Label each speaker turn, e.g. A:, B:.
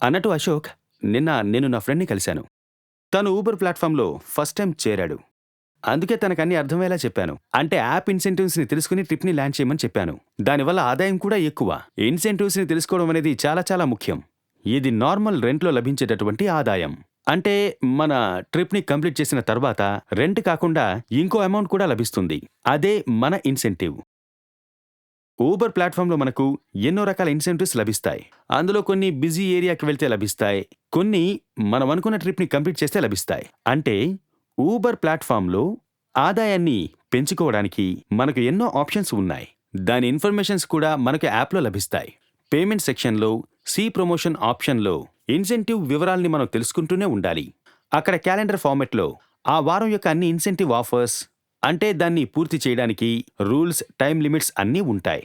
A: అన్నట్టు అశోక్, నిన్న నేను నా ఫ్రెండ్‌ని కలిశాను. తను ఊబర్ ప్లాట్‌ఫామ్‌లో ఫస్ట్ టైమ్ చేరాడు. అందుకే తనకన్నీ అర్థమయ్యేలా చెప్పాను. అంటే యాప్ ఇన్సెంటివ్స్‌ని తెలుసుకుని ట్రిప్‌ని ల్యాండ్ చేయమని చెప్పాను. దానివల్ల ఆదాయం కూడా ఎక్కువ. ఇన్సెంటివ్స్‌ని తెలుసుకోవడం అనేది చాలా చాలా ముఖ్యం. ఇది నార్మల్ రెంట్‌లో లభించేటటువంటి ఆదాయం. అంటే మన ట్రిప్‌ని కంప్లీట్ చేసిన తర్వాత రెంట్ కాకుండా ఇంకో అమౌంట్ కూడా లభిస్తుంది. అదే మన ఇన్సెంటివ్. ఊబర్ ప్లాట్‌ఫామ్‌లో మనకు ఎన్నో రకాల ఇన్సెంటివ్స్ లభిస్తాయి. అందులో కొన్ని బిజీ ఏరియాకి వెళ్తే లభిస్తాయి. కొన్ని మనం అనుకున్న ట్రిప్‌ని కంప్లీట్ చేస్తే లభిస్తాయి. అంటే ఊబర్ ప్లాట్‌ఫామ్‌లో ఆదాయాన్ని పెంచుకోవడానికి మనకు ఎన్నో ఆప్షన్స్ ఉన్నాయి. దాని ఇన్ఫర్మేషన్స్ కూడా మనకు యాప్‌లో లభిస్తాయి. పేమెంట్ సెక్షన్‌లో, సీ ప్రమోషన్ ఆప్షన్‌లో ఇన్సెంటివ్ వివరాల్ని మనం తెలుసుకుంటూనే ఉండాలి. అక్కడ క్యాలెండర్ ఫార్మాట్‌లో ఆ వారం యొక్క అన్ని ఇన్సెంటివ్ ఆఫర్స్, అంటే దాన్ని పూర్తి చేయడానికి రూల్స్, టైమ్ లిమిట్స్ అన్నీ ఉంటాయి.